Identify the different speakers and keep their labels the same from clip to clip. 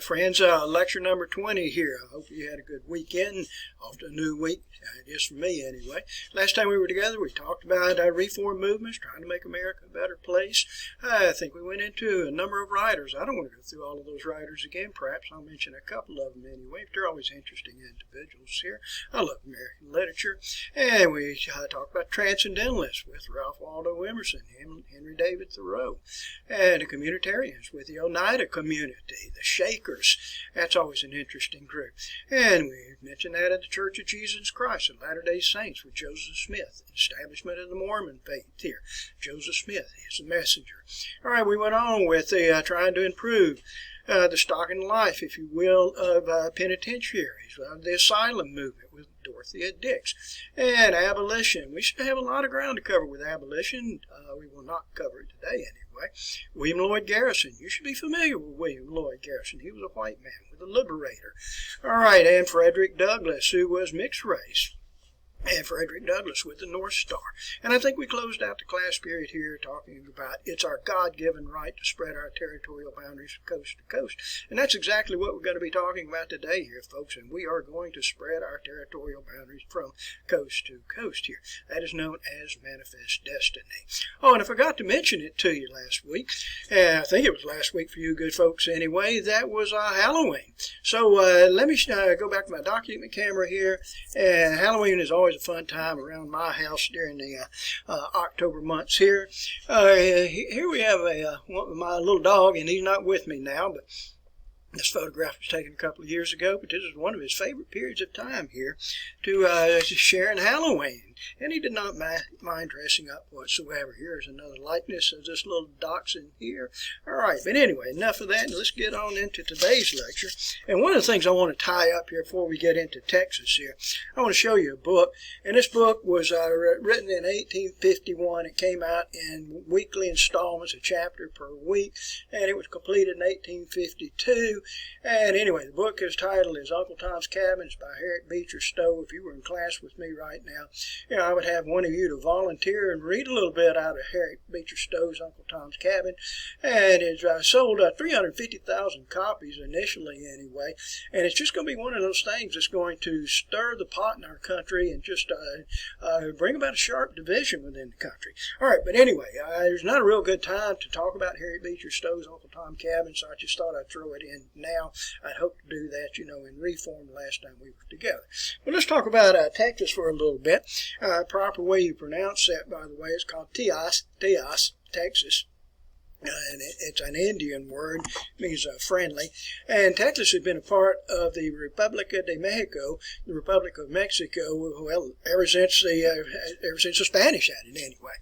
Speaker 1: right, friends, lecture number 20 here. I hope you had a good weekend. Off to a new week. It is for me, anyway. Last time we were together, we talked about reform movements, trying to make America a better place. I think we went into a number of writers. I don't want to go through all of those writers again. Perhaps I'll mention a couple of them anyway. They're always interesting individuals here. I love American literature. And we talked about transcendentalists with Ralph Waldo Emerson, Henry David Thoreau, and the communitarians with the Oneida community, the Shakers. That's always an interesting group. And we mentioned that at the Church of Jesus Christ of Latter-day Saints with Joseph Smith, the establishment of the Mormon faith here. Joseph Smith is the messenger. All right, we went on with trying to improve the stock and life, if you will, of penitentiaries, the asylum movement with Dorothea Dix, and abolition. We should have a lot of ground to cover with abolition. We will not cover it today anyway. William Lloyd Garrison. You should be familiar with William Lloyd Garrison. He was a white man with a liberator. All right, and Frederick Douglass, who was mixed race. And Frederick Douglass with the North Star. And I think we closed out the class period here talking about it's our God-given right to spread our territorial boundaries from coast to coast. And that's exactly what we're going to be talking about today here, folks. And we are going to spread our territorial boundaries from coast to coast here. That is known as manifest destiny. Oh, and I forgot to mention it to you last week. I think it was last week for you good folks anyway. That was Halloween. So let me go back to my document camera here. Halloween is always a fun time around my house during the October months here. Here we have my little dog, and he's not with me now, but this photograph was taken a couple of years ago, but this is one of his favorite periods of time here to share in Halloween. And he did not mind dressing up whatsoever. Here's another likeness of this little dachshund here. All right, but anyway, enough of that. Let's get on into today's lecture. And one of the things I want to tie up here before we get into Texas here, I want to show you a book. And this book was written in 1851. It came out in weekly installments, a chapter per week, and it was completed in 1852. And anyway, the book is titled Uncle Tom's Cabin. It's by Harriet Beecher Stowe. If you were in class with me right now, I would have one of you to volunteer and read a little bit out of Harriet Beecher Stowe's Uncle Tom's Cabin. And it's sold 350,000 copies initially anyway. And it's just going to be one of those things that's going to stir the pot in our country and just bring about a sharp division within the country. All right, but anyway, there's not a real good time to talk about Harriet Beecher Stowe's Uncle Tom Cabin, so I just thought I'd throw it in now. I'd hoped to do that, in Reform the last time we were together. But let's talk about Texas for a little bit. Proper way you pronounce that, by the way, is called Tejas, Texas. And it's an Indian word, means friendly. And Texas has been a part of the República de Mexico, the Republic of Mexico, well, ever since the Spanish had it anyway.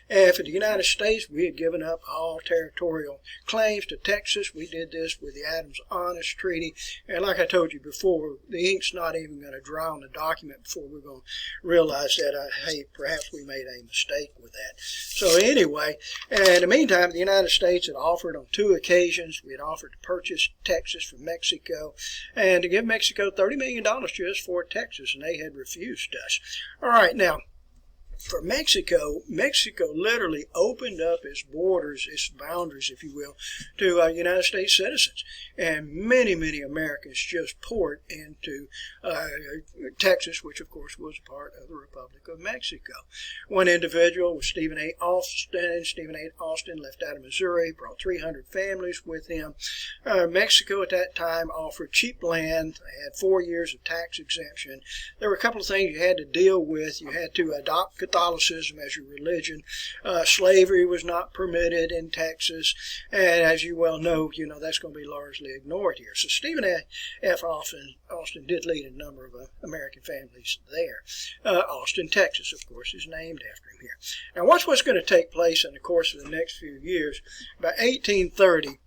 Speaker 1: And for the United States, we had given up all territorial claims to Texas. We did this with the Adams-Honest Treaty. And like I told you before, the ink's not even going to dry on the document before we're going to realize that, hey, perhaps we made a mistake with that. So anyway, in the meantime, the United States had offered on 2 occasions. We had offered to purchase Texas from Mexico and to give Mexico $30 million just for Texas, and they had refused us. All right, now, for Mexico literally opened up its borders, its boundaries, if you will, to United States citizens. And many, many Americans just poured into Texas, which, of course, was part of the Republic of Mexico. One individual was Stephen A. Austin. Stephen A. Austin left out of Missouri, brought 300 families with him. Mexico at that time offered cheap land. They had 4 years of tax exemption. There were a couple of things you had to deal with. You had to adopt Catholicism as your religion. Slavery was not permitted in Texas, and as you well know, that's going to be largely ignored here. So Stephen F. Austin did lead a number of American families there. Austin, Texas, of course, is named after him here. Now, watch what's going to take place in the course of the next few years. By 1830,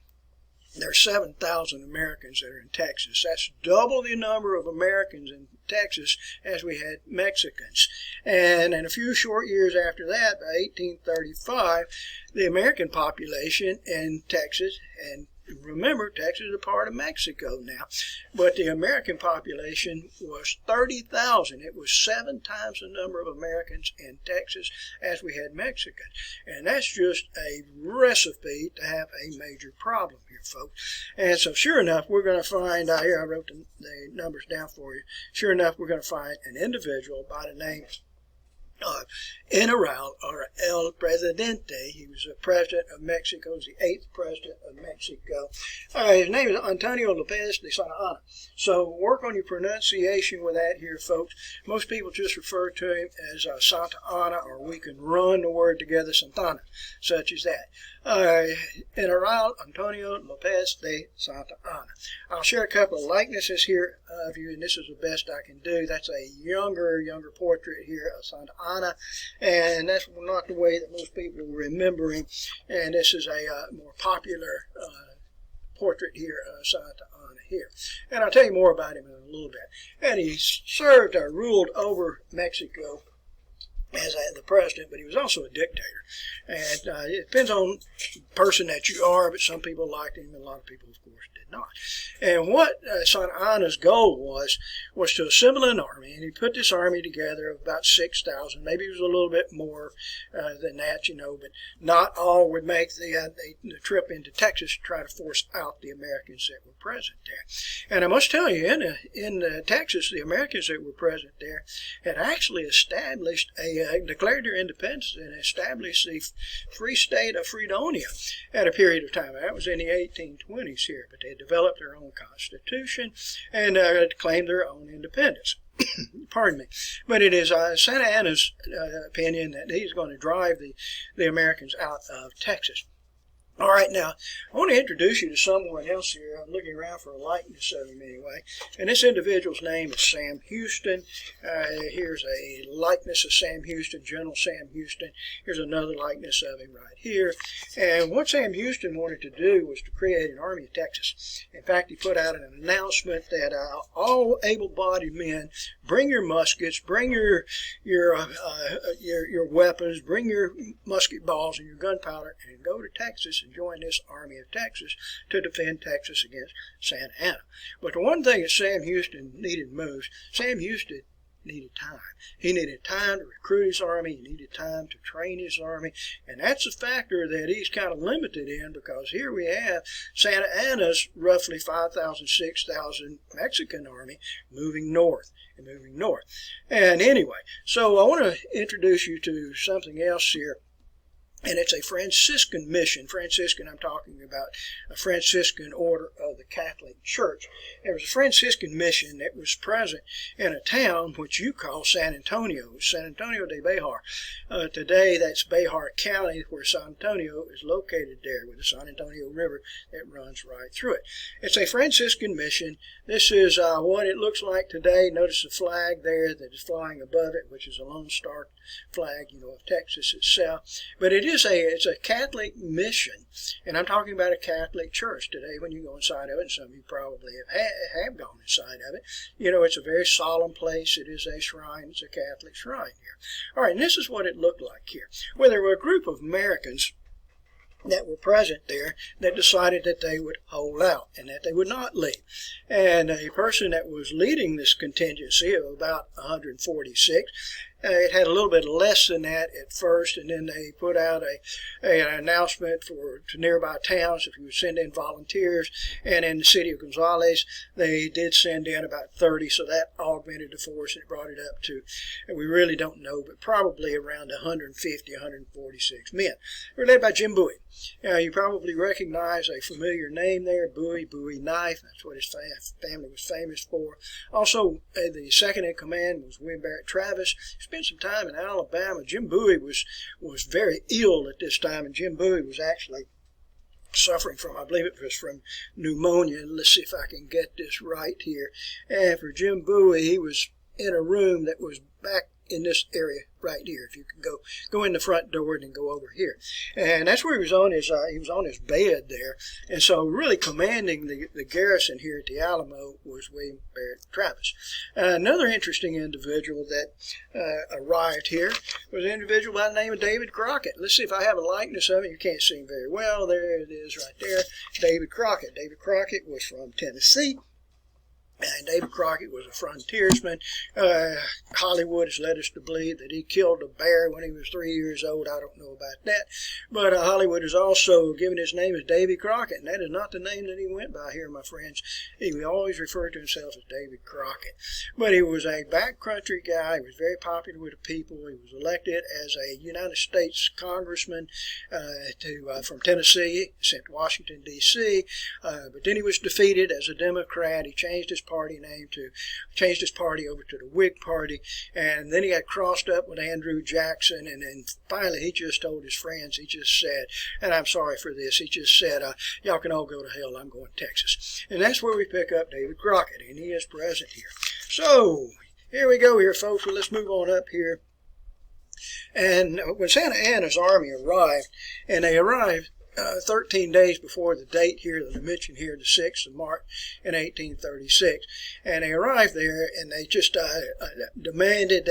Speaker 1: there are 7,000 Americans that are in Texas. That's double the number of Americans in Texas as we had Mexicans. And in a few short years after that, by 1835, the American population in Texas and remember, Texas is a part of Mexico now, but the American population was 30,000. It was 7 times the number of Americans in Texas as we had Mexicans. And that's just a recipe to have a major problem here, folks. And so sure enough, we're going to find, here I wrote the numbers down for you, sure enough, we're going to find an individual by the name General, or El Presidente. He was the president of Mexico. He was the 8th president of Mexico. His name is Antonio Lopez de Santa Anna. So work on your pronunciation with that here, folks. Most people just refer to him as Santa Anna, or we can run the word together, Santana, such as that. General Antonio Lopez de Santa Anna. I'll share a couple of likenesses here of you, and this is the best I can do. That's a younger portrait here of Santa Anna, and that's not the way that most people remember him. And this is a more popular portrait here of Santa Anna here. And I'll tell you more about him in a little bit. And he served or ruled over Mexico as the president, but he was also a dictator. And it depends on the person that you are, but some people liked him, and a lot of people, of course, did not. And what Santa Anna's goal was to assemble an army, and he put this army together of about 6,000. Maybe it was a little bit more than that, but not all would make the trip into Texas to try to force out the Americans that were present there. And I must tell you, in Texas, the Americans that were present there had actually established declared their independence and established the Free State of Fredonia at a period of time. That was in the 1820s here, but they developed their own constitution and claimed their own independence. Pardon me. But it is Santa Anna's opinion that he's going to drive the Americans out of Texas. All right, now, I want to introduce you to someone else here. I'm looking around for a likeness of him anyway. And this individual's name is Sam Houston. Here's a likeness of Sam Houston, General Sam Houston. Here's another likeness of him right here. And what Sam Houston wanted to do was to create an army of Texas. In fact, he put out an announcement that all able-bodied men, bring your muskets, bring your weapons, bring your musket balls and your gunpowder, and go to Texas and join this army of Texas to defend Texas against Santa Anna. But the one thing that Sam Houston needed most, Sam Houston needed time. He needed time to recruit his army. He needed time to train his army. And that's a factor that he's kind of limited in, because here we have Santa Anna's roughly 5,000, 6,000 Mexican army moving north. And anyway, so I want to introduce you to something else here. And it's a Franciscan mission. Franciscan, I'm talking about a Franciscan order of the Catholic Church. There was a Franciscan mission that was present in a town which you call San Antonio de Bejar. Today, that's Bejar County, where San Antonio is located there, with the San Antonio River that runs right through it. It's a Franciscan mission. This is what it looks like today. Notice the flag there that is flying above it, which is a Lone Star flag, of Texas itself. But it's a Catholic mission, and I'm talking about a Catholic church today. When you go inside of it, and some of you probably have gone inside of it, it's a very solemn place. It is a shrine. It's a Catholic shrine here. All right, and this is what it looked like here. Well, there were a group of Americans that were present there that decided that they would hold out and that they would not leave. And a person that was leading this contingency of about 146, it had a little bit less than that at first, and then they put out an announcement to nearby towns if you would send in volunteers. And in the city of Gonzales, they did send in about 30, so that augmented the force and it brought it up to, and we really don't know, but probably around 150, 146 men. They were led by Jim Bowie. You probably recognize a familiar name there, Bowie Knife. That's what his family was famous for. Also, the second in command was William Barrett Travis. Spent some time in Alabama. Jim Bowie was very ill at this time, and Jim Bowie was actually suffering from, I believe it was from pneumonia. Let's see if I can get this right here. And for Jim Bowie, he was in a room that was back in this area right here. If you can go in the front door and then go over here, and that's where he was on his bed there. And so really commanding the garrison here at the Alamo was William Barrett Travis. Another interesting individual that arrived here was an individual by the name of David Crockett. Let's see if I have a likeness of him. You can't see him very well. There it is right there, David Crockett. David Crockett was from Tennessee. And David Crockett was a frontiersman. Hollywood has led us to believe that he killed a bear when he was 3 years old. I don't know about that. But Hollywood has also given his name as Davy Crockett, and that is not the name that he went by here, my friends. He always referred to himself as David Crockett. But he was a backcountry guy. He was very popular with the people. He was elected as a United States congressman from Tennessee, sent to Washington, D.C., but then he was defeated as a Democrat. He changed his party over to the Whig Party, and then he got crossed up with Andrew Jackson, and then finally he just told his friends, he just said, and I'm sorry for this, he just said, y'all can all go to hell, I'm going to Texas. And that's where we pick up David Crockett, and he is present here. So, here we go here, folks. Well, let's move on up here. And when Santa Anna's army arrived, and they arrived 13 days before the date here that I mentioned here, the 6th of March in 1836. And they arrived there, and they just demanded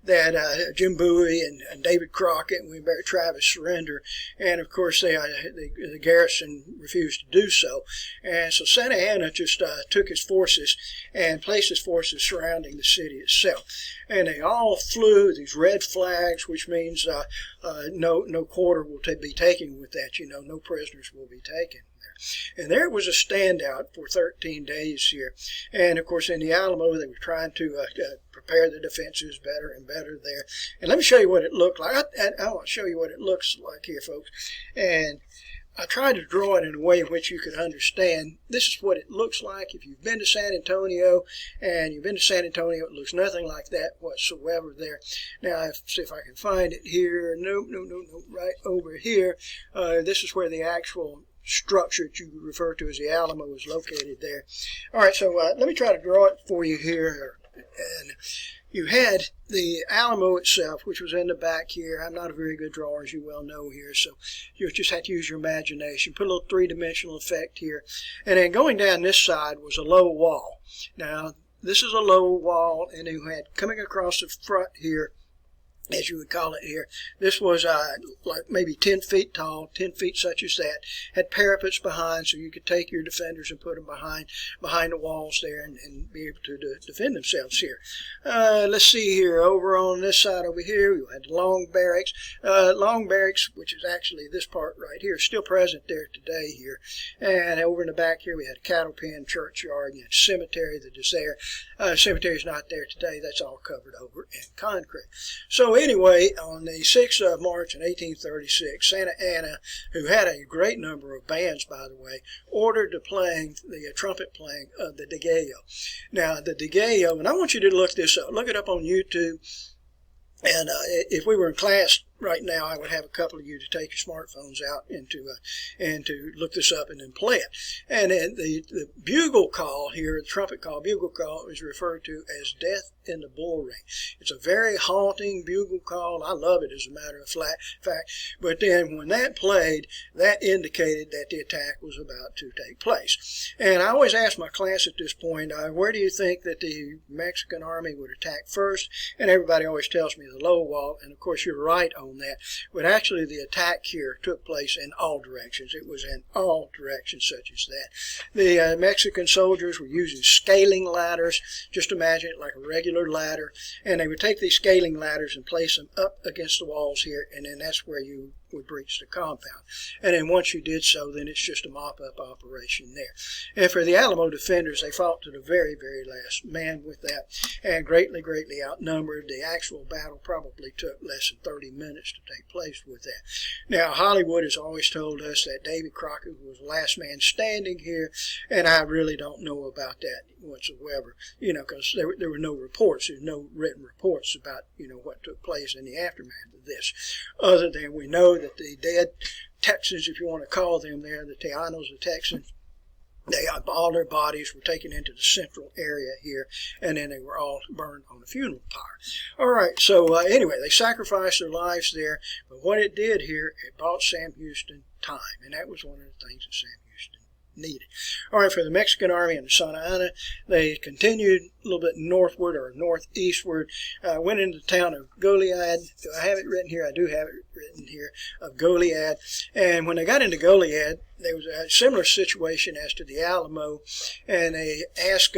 Speaker 1: that Jim Bowie and David Crockett and William Barrett Travis surrender. And, of course, the garrison refused to do so. And so Santa Anna just took his forces and placed his forces surrounding the city itself. And they all flew these red flags, which means no quarter will be taken with that. No prisoners will be taken there. And there was a standout for 13 days here. And, of course, in the Alamo, they were trying to prepare the defenses better and better there. And let me show you what it looked like. I want to show you what it looks like here, folks. And I tried to draw it in a way in which you could understand. This is what it looks like. If you've been to San Antonio, it looks nothing like that whatsoever there. Now, let's see if I can find it here. No, right over here. This is where the actual structure that you refer to as the Alamo is located there. All right, so let me try to draw it for you here. And you had the Alamo itself, which was in the back here. I'm not a very good drawer, as you well know here, so you just have to use your imagination. Put a little three-dimensional effect here. And then going down this side was a low wall. Now, this is a low wall, and you had coming across the front here, as you would call it here. This was like maybe 10 feet tall, 10 feet such as that. Had parapets behind, so you could take your defenders and put them behind the walls there and be able to defend themselves here. Let's see here. Over on this side over here, we had Long Barracks. Long Barracks, which is actually this part right here, still present there today here. And over in the back here, we had a cattle pen, churchyard, and cemetery that is there. Cemetery's not there today. That's all covered over in concrete. So anyway, on the 6th of March in 1836, Santa Anna, who had a great number of bands, by the way, ordered the trumpet playing of the Degallo. Now, the Degallo, and I want you to look this up. Look it up on YouTube. And if we were in class right now, I would have a couple of you to take your smartphones out and to look this up and then play it. And then the bugle call here, the trumpet call, bugle call, is referred to as Death in the Bull Ring. It's a very haunting bugle call. I love it, as a matter of fact. But then when that played, that indicated that the attack was about to take place. And I always ask my class at this point, where do you think that the Mexican army would attack first? And everybody always tells me the low wall, and of course you're right on that. But actually the attack here took place in all directions. It was in all directions such as that. The Mexican soldiers were using scaling ladders. Just imagine it like a regular ladder. And they would take these scaling ladders and place them up against the walls here, and then that's where you would breach the compound. And then once you did so, then it's just a mop-up operation there. And for the Alamo defenders, they fought to the very, very last man with that, and greatly, greatly outnumbered. The actual battle probably took less than 30 minutes to take place with that. Now, Hollywood has always told us that David Crockett was the last man standing here, and I really don't know about that whatsoever, because there were no reports. There's no written reports about, what took place in the aftermath of this, other than we know that the dead Texans, if you want to call them there, the Tejanos, the Texans, all their bodies were taken into the central area here, and then they were all burned on the funeral pyre. All right, so anyway, they sacrificed their lives there, but what it did here, it bought Sam Houston time, and that was one of the things that Sam Houston needed. All right, for the Mexican Army in the Santa Ana, they continued a little bit northward or northeastward, went into the town of Goliad. Do I have it written here? I do have it written here, of Goliad. And when they got into Goliad, there was a similar situation as to the Alamo, and they asked,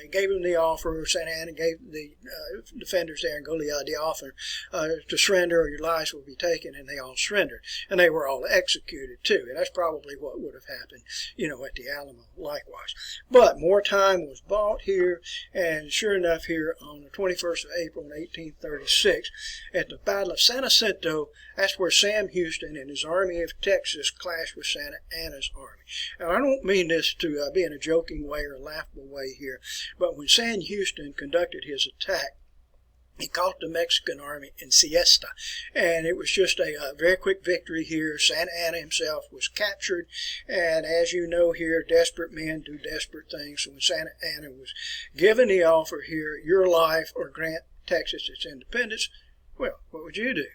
Speaker 1: gave them the offer, Santa Ana gave the defenders there in Goliad the offer to surrender or your lives will be taken, and they all surrendered. And they were all executed too, and that's probably what would have happened, at the Alamo likewise. But more time was bought here, and sure enough here on the 21st of April in 1836, at the Battle of San Jacinto, that's where Sam Houston and his Army of Texas clashed with Santa Ana's army. And I don't mean this to be in a joking way or a laughable way here, but when Sam Houston conducted his attack, he caught the Mexican army in siesta, and it was just a very quick victory here. Santa Ana himself was captured, and as you know here, desperate men do desperate things. So when Santa Ana was given the offer here, your life or grant Texas its independence, well, what would you do?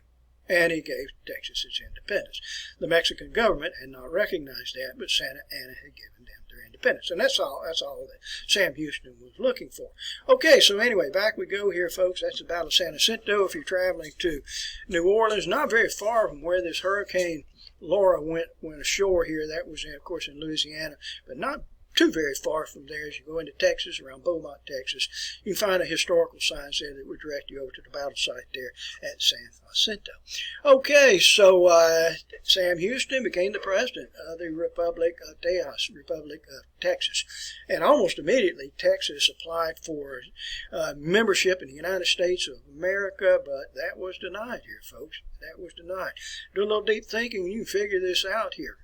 Speaker 1: And he gave Texas its independence. The Mexican government had not recognized that, but Santa Ana had given them their independence. And that's all that Sam Houston was looking for. Okay, so anyway, back we go here, folks. That's the Battle of San Jacinto. If you're traveling to New Orleans, not very far from where this Hurricane Laura went ashore here. That was, of course, in Louisiana, but not too very far from there. As you go into Texas, around Beaumont, Texas, you can find a historical signs there that would direct you over to the battle site there at San Jacinto. Okay, so Sam Houston became the president of the Republic of Tejas, Republic of Texas. And almost immediately, Texas applied for membership in the United States of America, but that was denied here, folks. That was denied. Do a little deep thinking, and you can figure this out here.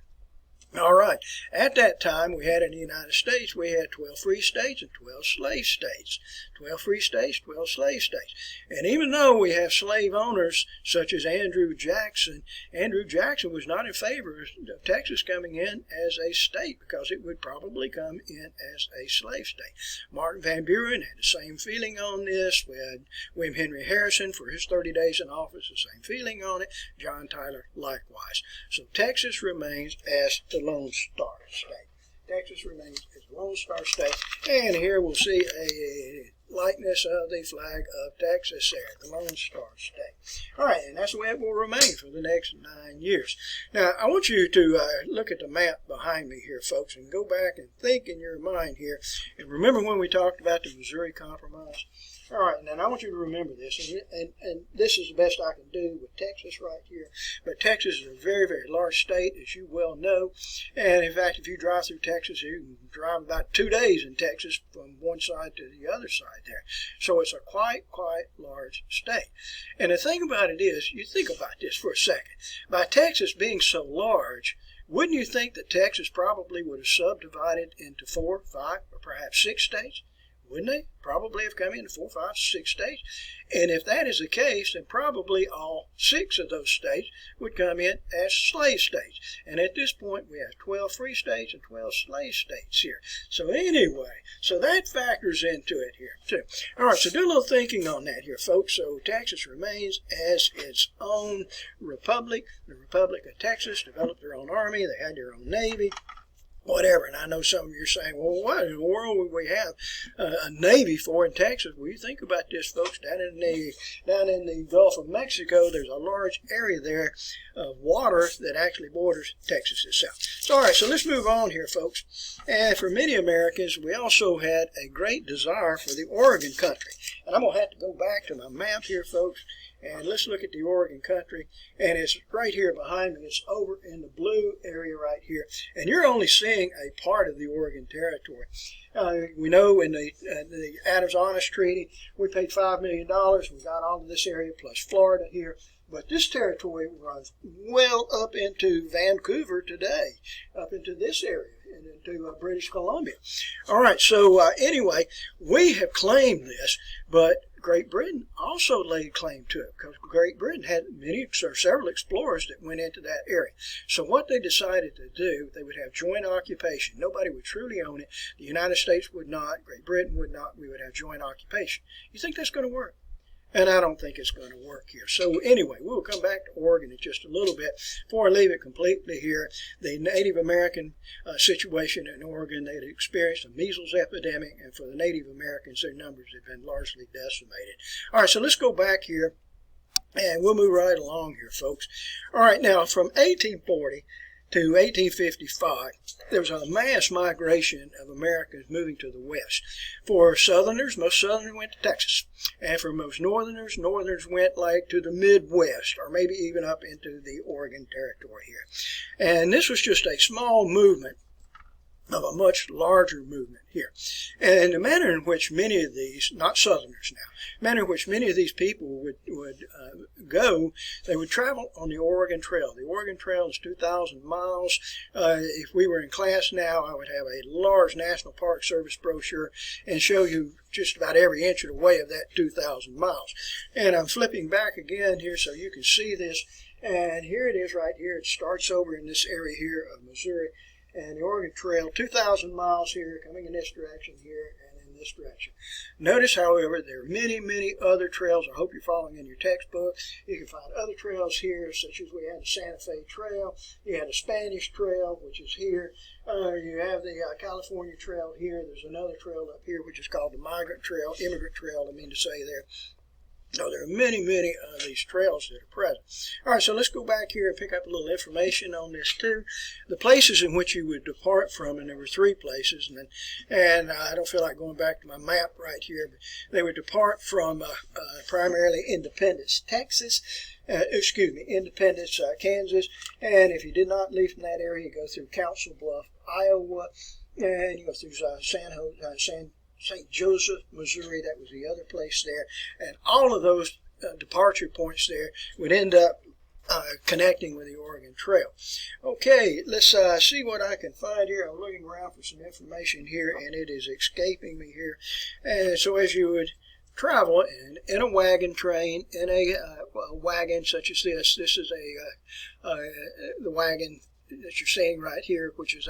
Speaker 1: All right. At that time, we had in the United States, we had 12 free states and 12 slave states. 12 free states, 12 slave states. And even though we have slave owners such as Andrew Jackson was not in favor of Texas coming in as a state because it would probably come in as a slave state. Martin Van Buren had the same feeling on this. We had William Henry Harrison for his 30 days in office, the same feeling on it. John Tyler likewise. So Texas remains as the Lone Star State. Texas remains as the Lone Star State. And here we'll see a likeness of the flag of Texas there, the Lone Star State. All right, and that's the way it will remain for the next 9 years. Now, I want you to look at the map behind me here, folks, and go back and think in your mind here. And remember when we talked about the Missouri Compromise? All right, and I want you to remember this, and this is the best I can do with Texas right here. But Texas is a very, very large state, as you well know. And in fact, if you drive through Texas, you can drive about 2 days in Texas from one side to the other side there. So it's a quite large state. And the thing about it is, you think about this for a second. By Texas being so large, wouldn't you think that Texas probably would have subdivided into 4, 5, or perhaps 6 states? Wouldn't they? Probably have come into 4, 5, 6 states. And if that is the case, then probably all 6 of those states would come in as slave states. And at this point, we have 12 free states and 12 slave states here. So anyway, so that factors into it here too. All right, so do a little thinking on that here, folks. So Texas remains as its own republic. The Republic of Texas developed their own army. They had their own navy. Whatever, and I know some of you are saying, well, what in the world would we have a Navy for in Texas? Well, you think about this, folks. Down in the Gulf of Mexico, there's a large area there of water that actually borders Texas itself. So, all right, so let's move on here, folks. And for many Americans, we also had a great desire for the Oregon country. And I'm going to have to go back to my map here, folks. And let's look at the Oregon country, and it's right here behind me. It's over in the blue area right here, and you're only seeing a part of the Oregon Territory. We know in the Adams-Honest Treaty, we paid $5 million. We got all of this area plus Florida here. But this territory runs well up into Vancouver today, up into this area and into British Columbia. All right, so anyway, we have claimed this, but Great Britain also laid claim to it because Great Britain had several explorers that went into that area. So what they decided to do, they would have joint occupation. Nobody would truly own it. The United States would not. Great Britain would not. We would have joint occupation. You think that's going to work? And I don't think it's going to work here. So anyway, we'll come back to Oregon in just a little bit. Before I leave it completely here, the Native American situation in Oregon, they had experienced a measles epidemic, and for the Native Americans, their numbers had been largely decimated. All right, so let's go back here, and we'll move right along here, folks. All right, now from 1840 to 1855, there was a mass migration of Americans moving to the west. For Southerners, most Southerners went to Texas. And for most Northerners, Northerners went like to the Midwest, or maybe even up into the Oregon Territory here. And this was just a small movement of a much larger movement here. And the manner in which many of these, not Southerners now, manner in which many of these people would go, they would travel on the Oregon Trail. The Oregon Trail is 2,000 miles. If we were in class now, I would have a large National Park Service brochure and show you just about every inch of the way of that 2,000 miles. And I'm flipping back again here so you can see this. And here it is right here. It starts over in this area here of Missouri. And the Oregon Trail, 2,000 miles here, coming in this direction here and in this direction. Notice, however, there are many, many other trails. I hope you're following in your textbook. You can find other trails here, such as we had the Santa Fe Trail. You had a Spanish Trail, which is here. You have the California Trail here. There's another trail up here, which is called the Migrant Trail, Immigrant Trail, I mean to say there. No, there are many, many of these trails that are present. All right, so let's go back here and pick up a little information on this too. The places in which you would depart from, and there were 3 places, and I don't feel like going back to my map right here, but they would depart from primarily Independence, Texas, Independence, Kansas, and if you did not leave from that area, you go through Council Bluff, Iowa, and you go through St. Joseph, Missouri. That was the other place there. And all of those departure points there would end up connecting with the Oregon Trail. Okay, let's see what I can find here. I'm looking around for some information here, and it is escaping me here. And so as you would travel in a wagon train, in a wagon such as this is the wagon that you're seeing right here, which is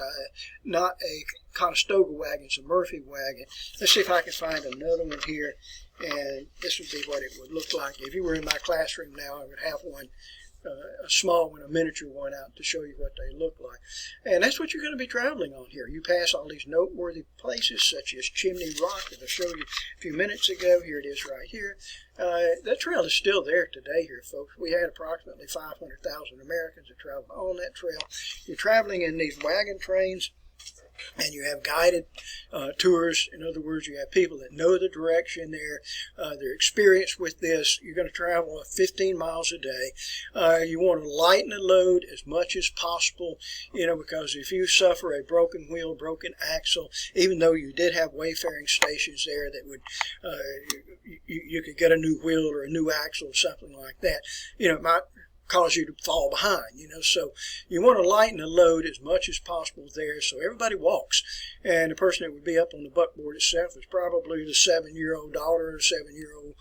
Speaker 1: not a Conestoga wagon, it's a Murphy wagon. Let's see if I can find another one here, and this would be what it would look like. If you were in my classroom now, I would have one, a small one, a miniature one out to show you what they look like. And that's what you're going to be traveling on here. You pass all these noteworthy places such as Chimney Rock that I showed you a few minutes ago. Here it is right here. That trail is still there today here, folks. We had approximately 500,000 Americans that traveled on that trail. You're traveling in these wagon trains, and you have guided tours. In other words, you have people that know the direction there. They're experienced with this. You're going to travel 15 miles a day. You want to lighten the load as much as possible, because if you suffer a broken wheel, broken axle, even though you did have wayfaring stations there that would, you could get a new wheel or a new axle or something like that, it might cause you to fall behind, so you want to lighten the load as much as possible there, so everybody walks. And the person that would be up on the buckboard itself is probably the 7-year-old daughter or 7-year-old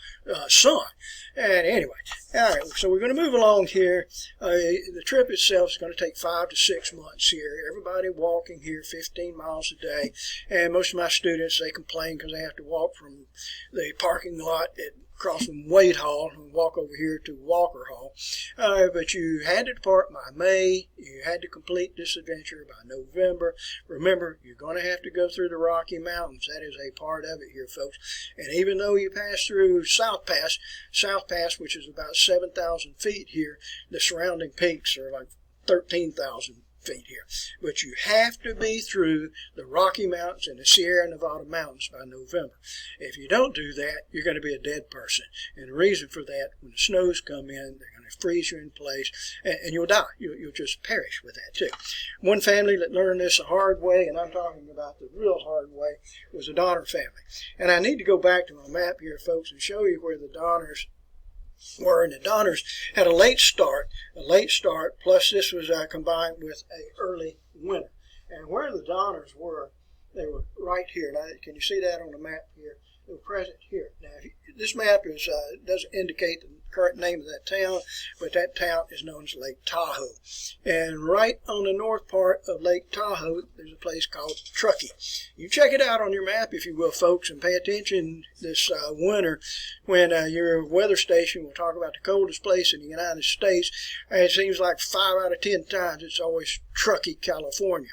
Speaker 1: son. And anyway, all right, so we're going to move along here. The trip itself is going to take 5 to 6 months here. Everybody walking here 15 miles a day, and most of my students, they complain because they have to walk from the parking lot across from Wade Hall and walk over here to Walker Hall. But you had to depart by May. You had to complete this adventure by November. Remember, you're going to have to go through the Rocky Mountains. That is a part of it here, folks. And even though you pass through South Pass, which is about 7,000 feet here, the surrounding peaks are like 13,000 feet here. But you have to be through the Rocky Mountains and the Sierra Nevada Mountains by November. If you don't do that, you're going to be a dead person. And the reason for that, when the snows come in, they're going to freeze you in place, and you'll die. You'll just perish with that too. One family that learned this the hard way, and I'm talking about the real hard way, was the Donner family. And I need to go back to my map here, folks, and show you where the Donners were. And the Donners had a late start, plus this was combined with an early winter. And where the Donners were, they were right here. Now, can you see that on the map here? They were present here. Now, this map doesn't indicate the current name of that town, but that town is known as Lake Tahoe. And right on the north part of Lake Tahoe, there's a place called Truckee. You check it out on your map, if you will, folks, and pay attention this winter when your weather station will talk about the coldest place in the United States. And it seems like 5 out of 10 times it's always Truckee, California.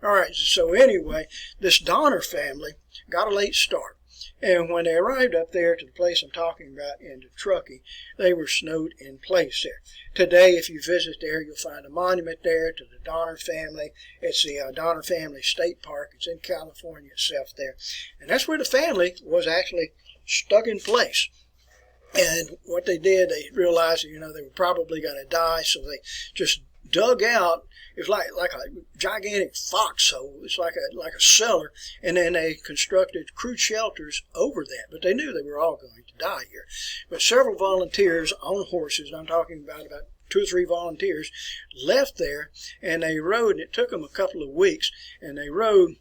Speaker 1: All right, so anyway, this Donner family got a late start. And when they arrived up there to the place I'm talking about in Truckee, they were snowed in place there. Today, if you visit there, you'll find a monument there to the Donner family. It's the Donner Family State Park. It's in California itself there. And that's where the family was actually stuck in place. And what they did, they realized, they were probably going to die, so they just dug out. It was like a gigantic foxhole. It's like a cellar, and then they constructed crude shelters over that. But they knew they were all going to die here. But several volunteers on horses, I'm talking about 2 or 3 volunteers, left there, and they rode. And it took them a couple of weeks, and they rode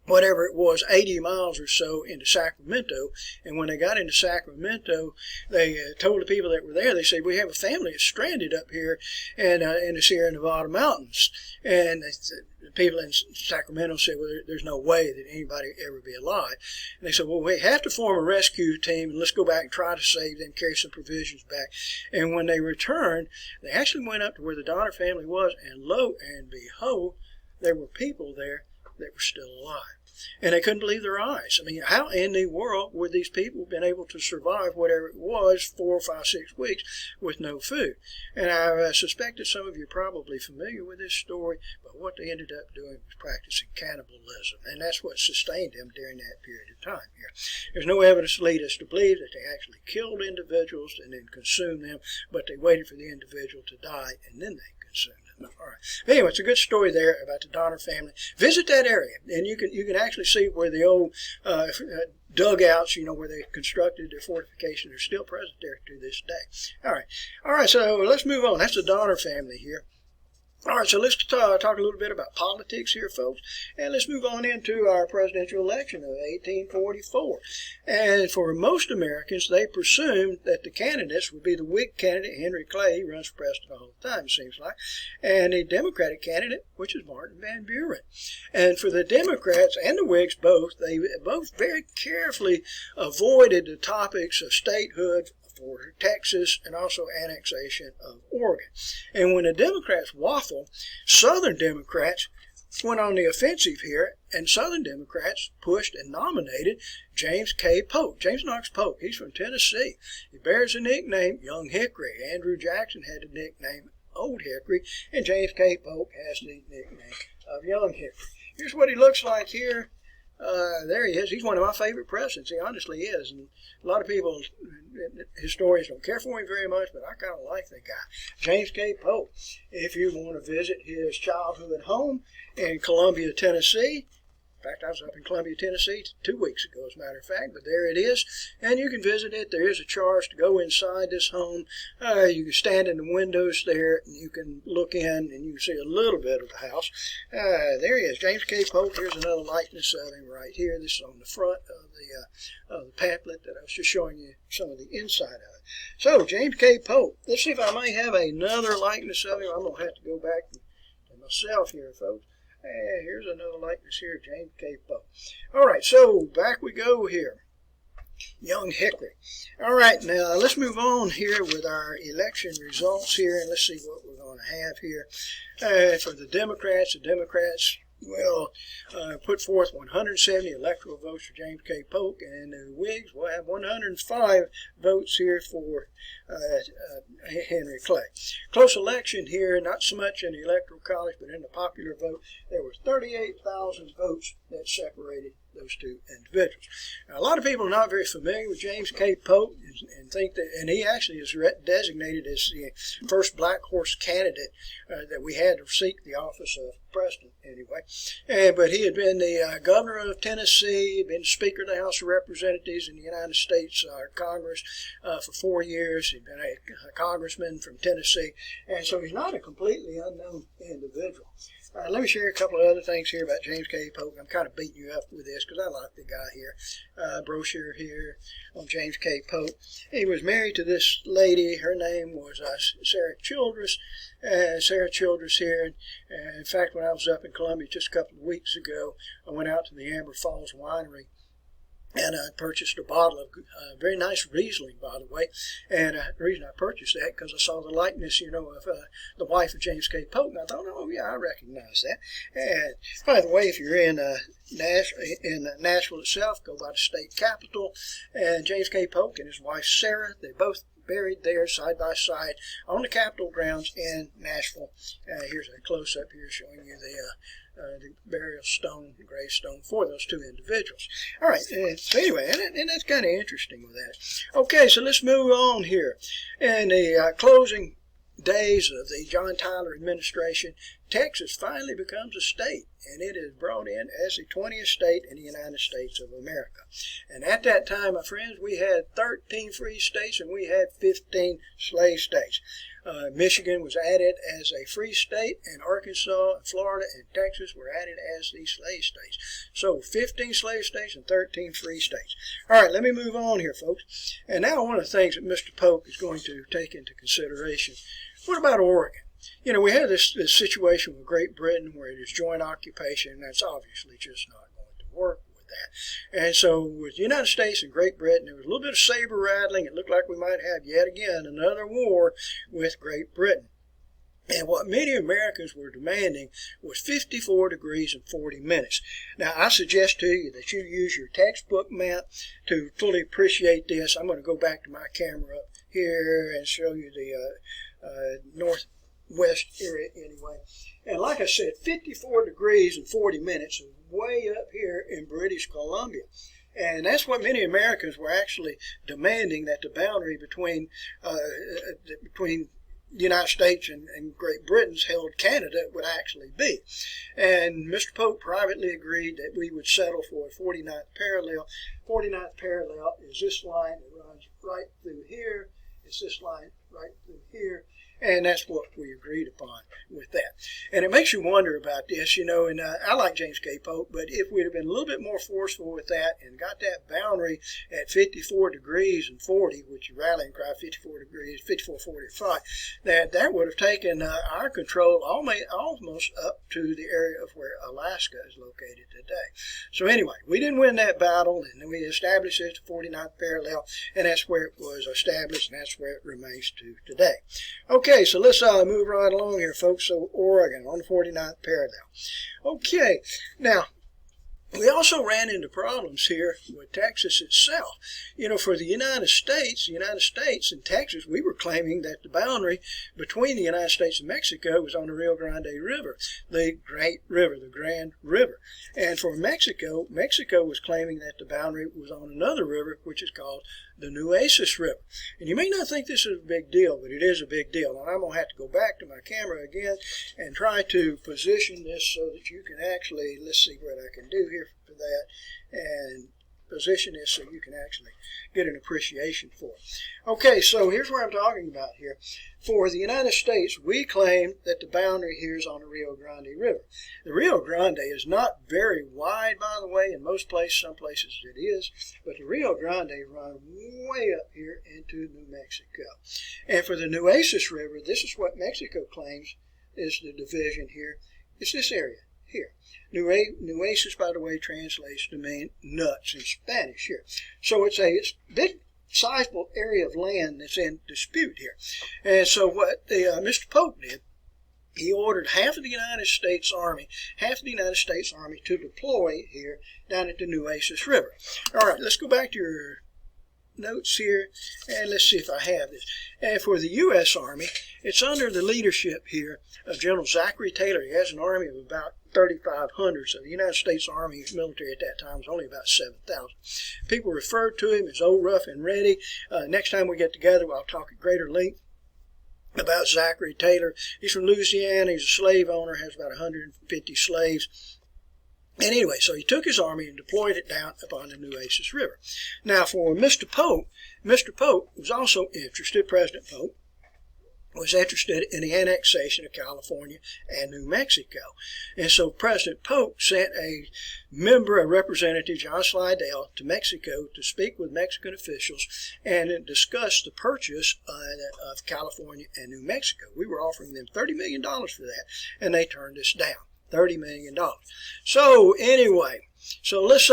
Speaker 1: whatever it was, 80 miles or so into Sacramento. And when they got into Sacramento, they told the people that were there, they said, we have a family that's stranded up here in the Sierra Nevada mountains. And the people in Sacramento said, well, there's no way that anybody would ever be alive. And they said, well, we have to form a rescue team, and let's go back and try to save them, carry some provisions back. And when they returned, they actually went up to where the Donner family was, and lo and behold, there were people there that were still alive. And they couldn't believe their eyes. I mean, how in the world would these people been able to survive whatever it was, 4, 5, 6 weeks with no food? And I suspect that some of you are probably familiar with this story, but what they ended up doing was practicing cannibalism. And that's what sustained them during that period of time here. There's no evidence to lead us to believe that they actually killed individuals and then consumed them, but they waited for the individual to die and then they consumed them. All right. Anyway, it's a good story there about the Donner family. Visit that area, and you can actually see where the old dugouts, where they constructed their fortifications, are still present there to this day. All right. So let's move on. That's the Donner family here. All right, so let's talk a little bit about politics here, folks, and let's move on into our presidential election of 1844. And for most Americans, they presumed that the candidates would be the Whig candidate, Henry Clay, he runs for president all the time, it seems like, and the Democratic candidate, which is Martin Van Buren. And for the Democrats and the Whigs both, they both very carefully avoided the topics of statehood for Texas and also annexation of Oregon. And when the Democrats waffled, Southern Democrats went on the offensive here, and Southern Democrats pushed and nominated James K. Polk, James Knox Polk. He's from Tennessee. He bears the nickname Young Hickory. Andrew Jackson had the nickname Old Hickory, and James K. Polk has the nickname of Young Hickory. Here's what he looks like here. There he is. He's one of my favorite presidents. He honestly is. And a lot of people, historians, don't care for him very much, but I kind of like the guy. James K. Polk. If you want to visit his childhood home in Columbia, Tennessee, in fact, I was up in Columbia, Tennessee 2 weeks ago, as a matter of fact, but there it is, and you can visit it. There is a charge to go inside this home. You can stand in the windows there, and you can look in, and you can see a little bit of the house. There he is, James K. Polk. Here's another likeness of him right here. This is on the front of the pamphlet that I was just showing you some of the inside of it. So, James K. Polk. Let's see if I may have another likeness of him. I'm going to have to go back to myself here, folks. Here's another likeness here, James K. Polk. All right, so back we go here. Young Hickory. All right, now let's move on here with our election results here, and let's see what we're going to have here. For the Democrats, will put forth 170 electoral votes for James K. Polk, and the Whigs will have 105 votes here for Henry Clay. Close election here, not so much in the Electoral College, but in the popular vote. There were 38,000 votes that separated those two individuals. Now, a lot of people are not very familiar with James K. Polk and think that, and he actually is designated as the first black horse candidate that we had to seek the office of president anyway. But he had been the governor of Tennessee, been Speaker of the House of Representatives in the United States Congress for 4 years. He'd been a congressman from Tennessee, and so he's not a completely unknown individual. Let me share a couple of other things here about James K. Polk. I'm kind of beating you up with this because I like the guy here. Brochure here on James K. Polk. He was married to this lady. Her name was Sarah Childress. Sarah Childress here. And in fact, when I was up in Columbia just a couple of weeks ago, I went out to the Amber Falls Winery. And I purchased a bottle of very nice Riesling, by the way. And the reason I purchased that because I saw the likeness, of the wife of James K. Polk. And I thought, oh, yeah, I recognize that. And by the way, if you're in Nashville itself, go by the state capitol. And James K. Polk and his wife Sarah, they both buried there side by side on the Capitol grounds in Nashville. Here's a close-up here showing you the burial stone, the gravestone for those two individuals. All right, so anyway, and that's kind of interesting with that. Okay, so let's move on here. In the closing days of the John Tyler administration, Texas finally becomes a state, and it is brought in as the 20th state in the United States of America. And at that time, my friends, we had 13 free states and we had 15 slave states. Michigan was added as a free state, and Arkansas, Florida, and Texas were added as the slave states. So 15 slave states and 13 free states. All right, let me move on here, folks. And now one of the things that Mr. Polk is going to take into consideration, what about Oregon? We had this situation with Great Britain where it is joint occupation, and that's obviously just not going to work with that. And so with the United States and Great Britain, there was a little bit of saber rattling. It looked like we might have yet again another war with Great Britain. And what many Americans were demanding was 54 degrees and 40 minutes. Now, I suggest to you that you use your textbook map to fully appreciate this. I'm going to go back to my camera up here and show you the northwest area anyway. And like I said, 54 degrees and 40 minutes is way up here in British Columbia. And that's what many Americans were actually demanding, that the boundary between the United States and Great Britain's held Canada would actually be. And Mr. Polk privately agreed that we would settle for a 49th parallel. 49th parallel is this line that runs right through here. It's this line right through here. And that's what we agreed upon with that. And it makes you wonder about this, and I like James K. Polk, but if we'd have been a little bit more forceful with that and got that boundary at 54 degrees and 40, which is rallying cry 54 degrees, 54, 45, that would have taken our control almost up to the area of where Alaska is located today. So anyway, we didn't win that battle, and we established it at the 49th parallel, and that's where it was established, and that's where it remains to today. Okay, so let's move right along here, folks. So Oregon on the 49th parallel. Okay, now we also ran into problems here with Texas itself. For the United States and Texas, we were claiming that the boundary between the United States and Mexico was on the Rio Grande River, the Great River, the Grand River. And for Mexico was claiming that the boundary was on another river, which is called the Nueces River. And you may not think this is a big deal, but it is a big deal. And I'm going to have to go back to my camera again and try to position this so that you can actually, let's see what I can do here for that, and position this so you can actually get an appreciation for it. Okay, so here's what I'm talking about here. For the United States, we claim that the boundary here is on the Rio Grande River. The Rio Grande is not very wide, by the way. In most places, some places it is, but the Rio Grande runs way up here into New Mexico. And for the Nueces River, this is what Mexico claims is the division here. It's this area here. Nueces, by the way, translates to mean nuts in Spanish here. So it's a big, sizable area of land that's in dispute here. And so what Mr. Polk did, he ordered half of the United States Army to deploy here down at the Nueces River. All right, let's go back to your notes here, and let's see if I have this. And for the U.S. Army, it's under the leadership here of General Zachary Taylor. He has an army of about 3,500, so the United States Army military at that time was only about 7,000. People referred to him as Old Rough and Ready. Next time we get together, I'll talk at greater length about Zachary Taylor. He's from Louisiana. He's a slave owner, has about 150 slaves. And anyway, so he took his army and deployed it down upon the Nueces River. Now, for Mr. Polk was also interested, President Polk, was interested in the annexation of California and New Mexico. And so President Polk sent a representative, John Slidell, to Mexico to speak with Mexican officials and discuss the purchase of California and New Mexico. We were offering them $30 million for that, and they turned us down. $30 million. So anyway, so let's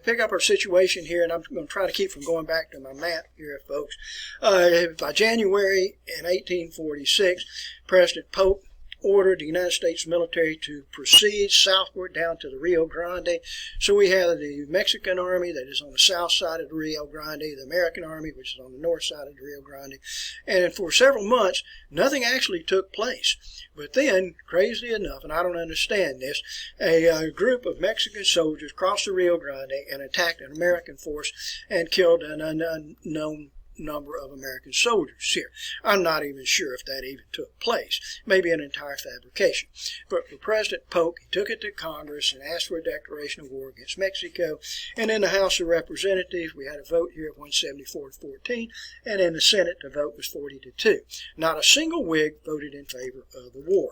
Speaker 1: pick up our situation here, and I'm going to try to keep from going back to my map here, folks. By January in 1846, President Polk ordered the United States military to proceed southward down to the Rio Grande. So we have the Mexican army that is on the south side of the Rio Grande, the American army, which is on the north side of the Rio Grande. And for several months, nothing actually took place. But then, crazily enough, and I don't understand this, a group of Mexican soldiers crossed the Rio Grande and attacked an American force and killed an unknown number of American soldiers here. I'm not even sure if that even took place. Maybe an entire fabrication. But for President Polk, he took it to Congress and asked for a declaration of war against Mexico. And in the House of Representatives, we had a vote here of 174 to 14, and in the Senate, the vote was 40 to 2. Not a single Whig voted in favor of the war.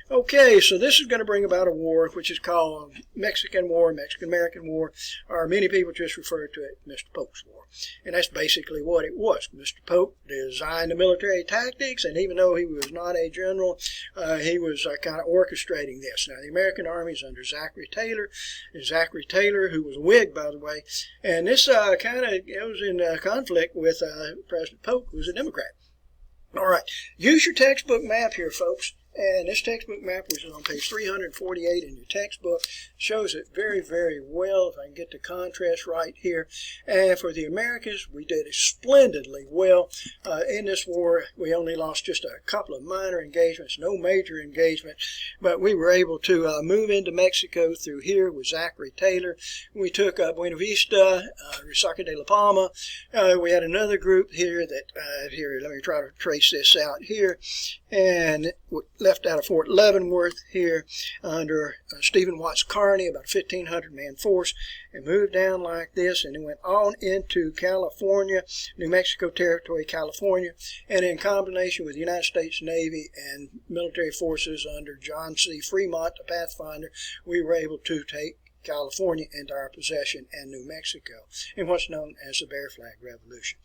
Speaker 1: Okay, so this is going to bring about a war which is called Mexican War, Mexican-American War, or many people just refer to it as Mr. Polk's War. And that's basically what it was. Mr. Polk designed the military tactics, and even though he was not a general, he was kind of orchestrating this. Now, the American Army is under Zachary Taylor, who was a Whig, by the way, and this kind of was in conflict with President Polk, who was a Democrat. All right, use your textbook map here, folks. And this textbook map, which is on page 348 in your textbook, shows it very, very well. If I can get the contrast right here. And for the Americans, we did splendidly well in this war. We only lost just a couple of minor engagements, no major engagement. But we were able to move into Mexico through here with Zachary Taylor. We took Buena Vista, Resaca de la Palma. We had another group here that, here, let me try to trace this out here. And left out of Fort Leavenworth here under Stephen Watts Kearny, about a 1,500-man force, and moved down like this, and it went on into California, New Mexico Territory, California, and in combination with the United States Navy and military forces under John C. Fremont, the Pathfinder, we were able to take California into our possession and New Mexico in what's known as the Bear Flag Revolution.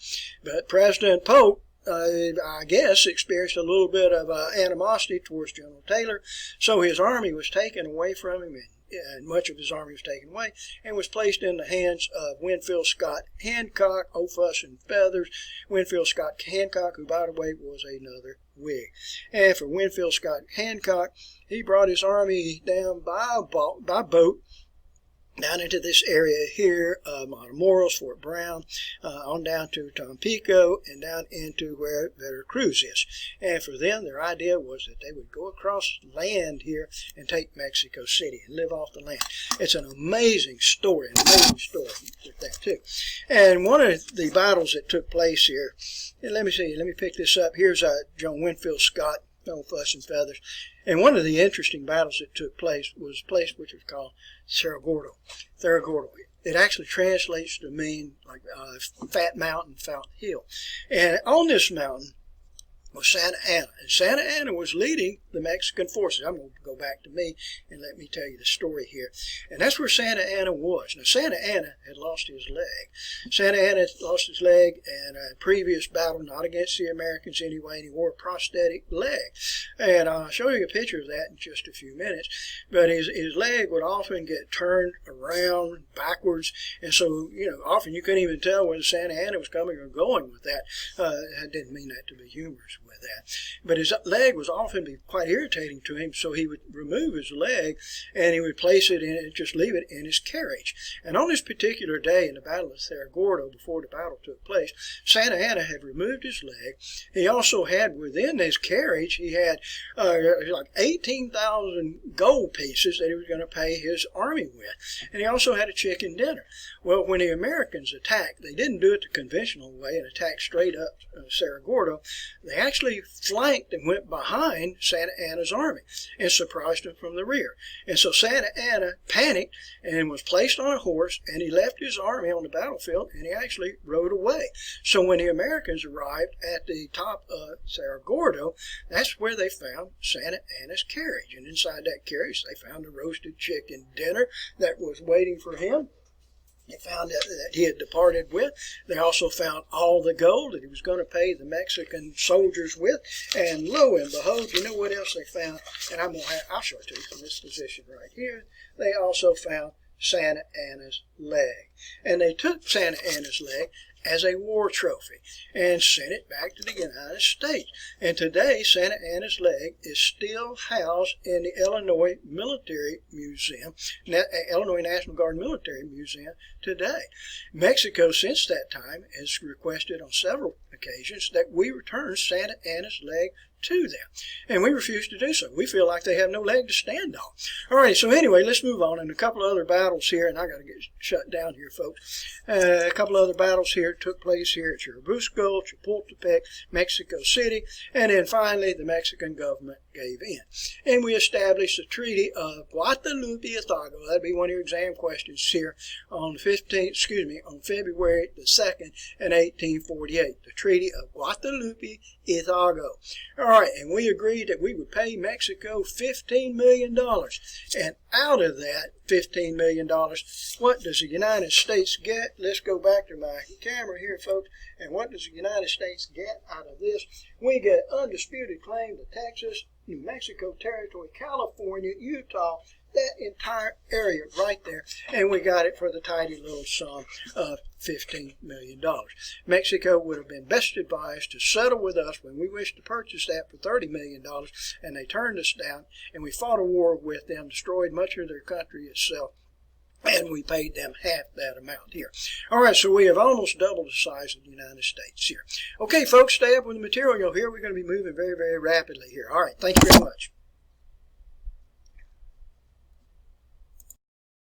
Speaker 1: But President Polk, I guess, experienced a little bit of animosity towards General Taylor, so his army was taken away from him, and much of his army was taken away, and was placed in the hands of Winfield Scott Hancock, oh fuss and feathers, Winfield Scott Hancock, who, by the way, was another Whig. And for Winfield Scott Hancock, he brought his army down by boat, down into this area here, Matamoros, Fort Brown, on down to Tampico, and down into where Veracruz is. And for them, their idea was that they would go across land here and take Mexico City and live off the land. It's an amazing story with that too. And one of the battles that took place here, and let me pick this up. Here's John Winfield Scott, no fuss and feathers. And one of the interesting battles that took place was a place which was called Cerro Gordo. It actually translates to mean like fat mountain, fat hill. And on this mountain was Santa Anna. And Santa Anna was leading the Mexican forces. I'm going to go back to me and let me tell you the story here. And that's where Santa Anna was. Now, Santa Anna had lost his leg. Santa Anna lost his leg in a previous battle, not against the Americans anyway, and he wore a prosthetic leg. And I'll show you a picture of that in just a few minutes. But his leg would often get turned around backwards, and so, often you couldn't even tell whether Santa Anna was coming or going with that. I didn't mean that to be humorous with that. But his leg was often be quite irritating to him, so he would remove his leg and he would place it in, just leave it in his carriage. And on this particular day in the Battle of Cerro Gordo, before the battle took place, Santa Anna had removed his leg. He also had within his carriage, he had like 18,000 gold pieces that he was going to pay his army with. And he also had a chicken dinner. Well, when the Americans attacked, they didn't do it the conventional way and attack straight up Cerro Gordo. They actually flanked and went behind Santa Anna's army and surprised him from the rear. And so Santa Anna panicked and was placed on a horse, and he left his army on the battlefield, and he actually rode away. So when the Americans arrived at the top of Cerro Gordo, that's where they found Santa Anna's carriage. And inside that carriage, they found a roasted chicken dinner that was waiting for him. They found that he had departed with. They also found all the gold that he was going to pay the Mexican soldiers with. And lo and behold, you know what else they found? And I'll show it to you from this position right here. They also found Santa Anna's leg. And they took Santa Anna's leg as a war trophy and sent it back to the United States. And today, Santa Anna's leg is still housed in the Illinois Military Museum, Illinois National Guard Military Museum today. Mexico, since that time, has requested on several occasions that we return Santa Anna's leg to them, and we refuse to do so. We feel like they have no leg to stand on. All right, so anyway, let's move on. And a couple of other battles here, and I got to get shut down here, folks. A couple of other battles here took place here at Churubusco, Chapultepec, Mexico City, and then finally the Mexican government gave in, and we established the Treaty of Guadalupe Hidalgo. That'd be one of your exam questions here on February the 2nd in 1848. The Treaty of Guadalupe Hidalgo. All right, and we agreed that we would pay Mexico $15 million. And out of that $15 million, what does the United States get? Let's go back to my camera here, folks. And what does the United States get out of this? We get undisputed claim to Texas, New Mexico Territory, California, Utah, that entire area right there. And we got it for the tidy little sum of $15 million. Mexico would have been best advised to settle with us when we wished to purchase that for $30 million, and they turned us down, and we fought a war with them, destroyed much of their country itself, and we paid them half that amount here. All right, so we have almost doubled the size of the United States here. Okay, folks, stay up with the material here. We're going to be moving very, very rapidly here. All right, thank you very much.